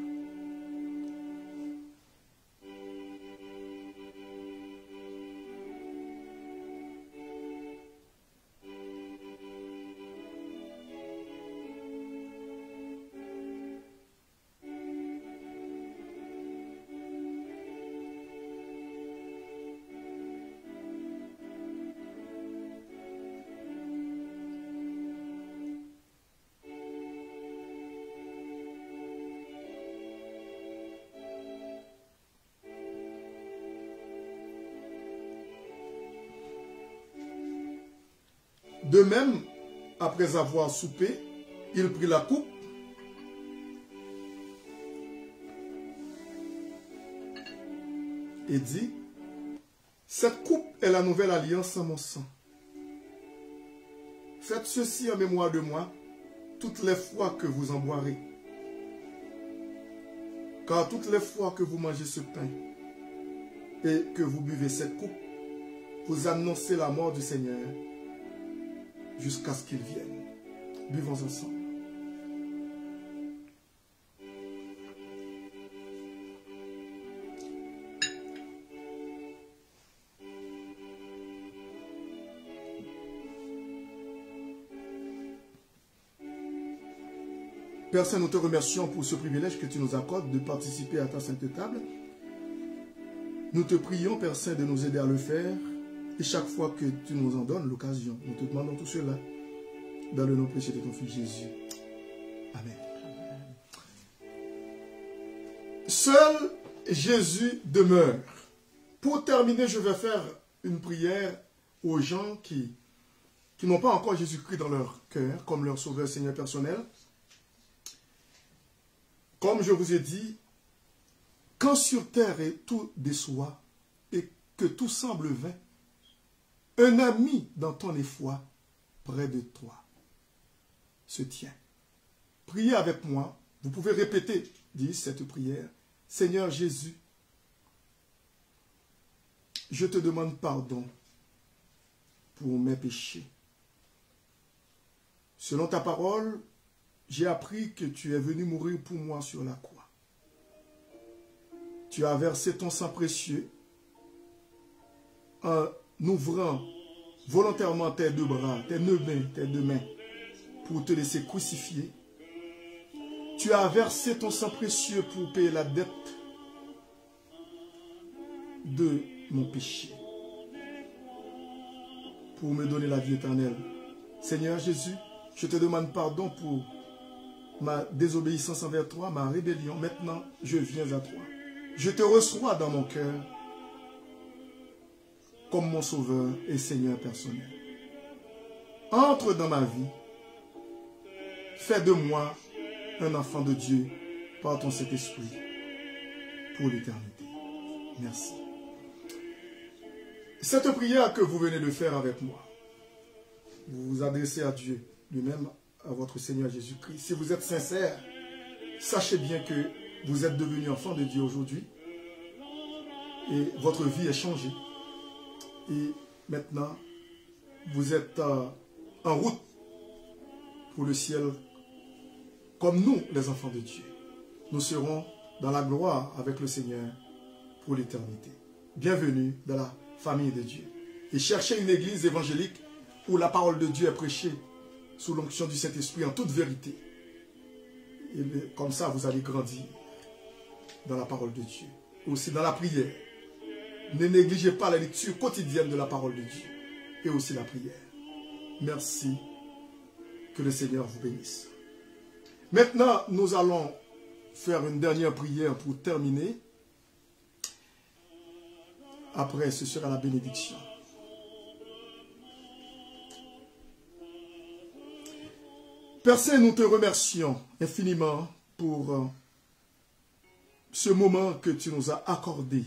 De même, après avoir soupé, il prit la coupe et dit, « Cette coupe est la nouvelle alliance en mon sang. Faites ceci en mémoire de moi toutes les fois que vous en boirez. Car toutes les fois que vous mangez ce pain et que vous buvez cette coupe, vous annoncez la mort du Seigneur jusqu'à ce qu'il vienne. » Buvons ensemble. Père Saint, nous te remercions pour ce privilège que tu nous accordes de participer à ta sainte table. Nous te prions, Père Saint, de nous aider à le faire. Et chaque fois que tu nous en donnes l'occasion, nous te demandons tout cela dans le nom précieux de ton Fils Jésus. Amen. Seul Jésus demeure. Pour terminer, je vais faire une prière aux gens qui n'ont pas encore Jésus-Christ dans leur cœur, comme leur sauveur Seigneur personnel. Comme je vous ai dit, quand sur terre tout déçoit et que tout semble vain, un ami dans ton effroi, près de toi, se tient. Priez avec moi. Vous pouvez répéter, dit cette prière. Seigneur Jésus, je te demande pardon pour mes péchés. Selon ta parole, j'ai appris que tu es venu mourir pour moi sur la croix. Tu as versé ton sang précieux en ouvrant volontairement tes deux bras, tes deux mains, pour te laisser crucifier. Tu as versé ton sang précieux pour payer la dette de mon péché, pour me donner la vie éternelle. Seigneur Jésus, je te demande pardon pour ma désobéissance envers toi, ma rébellion. Maintenant, je viens à toi. Je te reçois dans mon cœur comme mon sauveur et Seigneur personnel. Entre dans ma vie. Fais de moi un enfant de Dieu par ton Saint-Esprit pour l'éternité. Merci. Cette prière que vous venez de faire avec moi, vous vous adressez à Dieu lui-même, à votre Seigneur Jésus-Christ. Si vous êtes sincère, sachez bien que vous êtes devenu enfant de Dieu aujourd'hui et votre vie est changée. Et maintenant, vous êtes en route pour le ciel comme nous, les enfants de Dieu. Nous serons dans la gloire avec le Seigneur pour l'éternité. Bienvenue dans la famille de Dieu. Et cherchez une église évangélique où la parole de Dieu est prêchée sous l'onction du Saint-Esprit en toute vérité. Et comme ça, vous allez grandir dans la parole de Dieu. Aussi dans la prière. Ne négligez pas la lecture quotidienne de la parole de Dieu. Et aussi la prière. Merci. Que le Seigneur vous bénisse. Maintenant, nous allons faire une dernière prière pour terminer. Après, ce sera la bénédiction. Père Saint, nous te remercions infiniment pour ce moment que tu nous as accordé.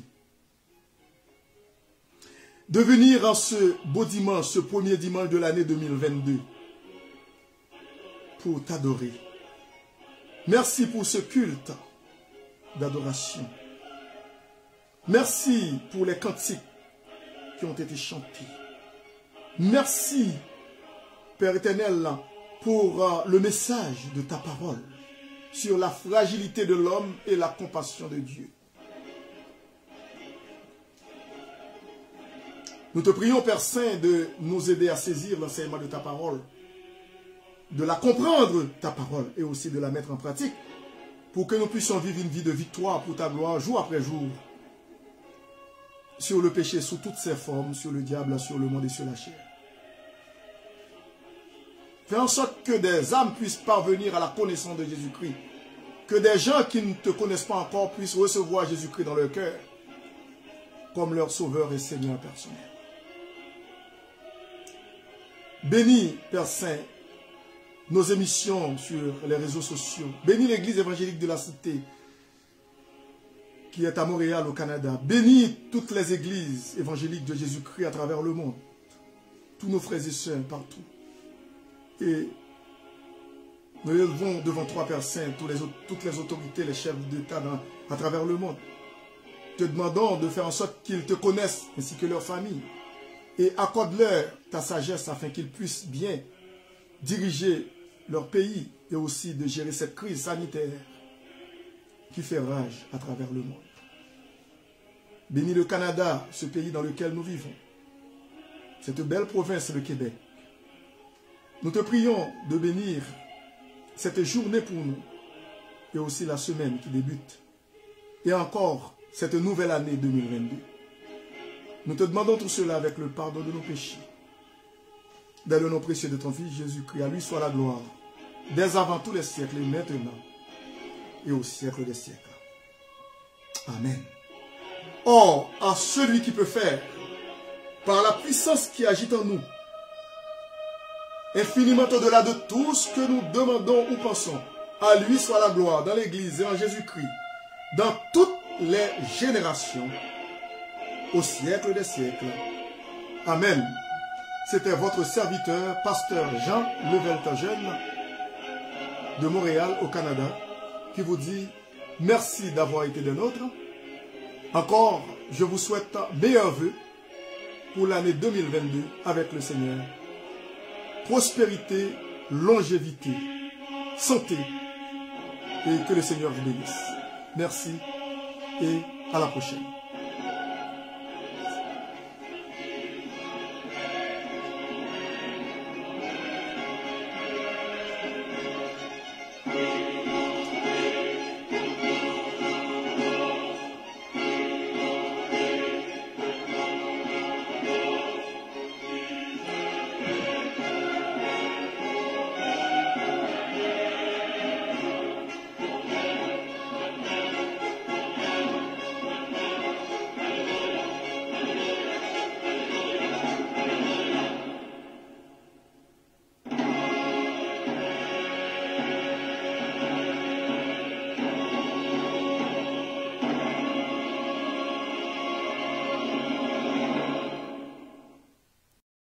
De venir en ce beau dimanche, ce premier dimanche de l'année 2022, pour t'adorer. Merci pour ce culte d'adoration. Merci pour les cantiques qui ont été chantés. Merci, Père éternel, pour le message de ta parole sur la fragilité de l'homme et la compassion de Dieu. Nous te prions, Père Saint, de nous aider à saisir l'enseignement de ta parole, de la comprendre, ta parole, et aussi de la mettre en pratique, pour que nous puissions vivre une vie de victoire pour ta gloire, jour après jour, sur le péché sous toutes ses formes, sur le diable, sur le monde et sur la chair. Fais en sorte que des âmes puissent parvenir à la connaissance de Jésus-Christ. Que des gens qui ne te connaissent pas encore puissent recevoir Jésus-Christ dans leur cœur comme leur sauveur et Seigneur personnel. Bénis, Père Saint, nos émissions sur les réseaux sociaux. Bénis l'Église évangélique de la Cité qui est à Montréal au Canada. Bénis toutes les églises évangéliques de Jésus-Christ à travers le monde. Tous nos frères et sœurs partout. Et nous élevons devant toi, Père Saint, toutes les autorités, les chefs d'État à travers le monde. Te demandons de faire en sorte qu'ils te connaissent, ainsi que leur famille. Et accorde-leur ta sagesse afin qu'ils puissent bien diriger leur pays et aussi de gérer cette crise sanitaire qui fait rage à travers le monde. Bénis le Canada, ce pays dans lequel nous vivons. Cette belle province, le Québec. Nous te prions de bénir cette journée pour nous et aussi la semaine qui débute. Et encore cette nouvelle année 2022. Nous te demandons tout cela avec le pardon de nos péchés. Dans le nom précieux de ton Fils Jésus-Christ, à lui soit la gloire, dès avant tous les siècles et maintenant, et au siècle des siècles. Amen. Or, à celui qui peut faire, par la puissance qui agit en nous, infiniment au-delà de tout ce que nous demandons ou pensons, à lui soit la gloire dans l'Église et en Jésus-Christ, dans toutes les générations, au siècle des siècles. Amen. C'était votre serviteur, pasteur Jean Levelta-Jeune, de Montréal au Canada, qui vous dit merci d'avoir été des nôtres. Encore, je vous souhaite meilleurs vœux pour l'année 2022 avec le Seigneur. Prospérité, longévité, santé, et que le Seigneur vous bénisse. Merci et à la prochaine.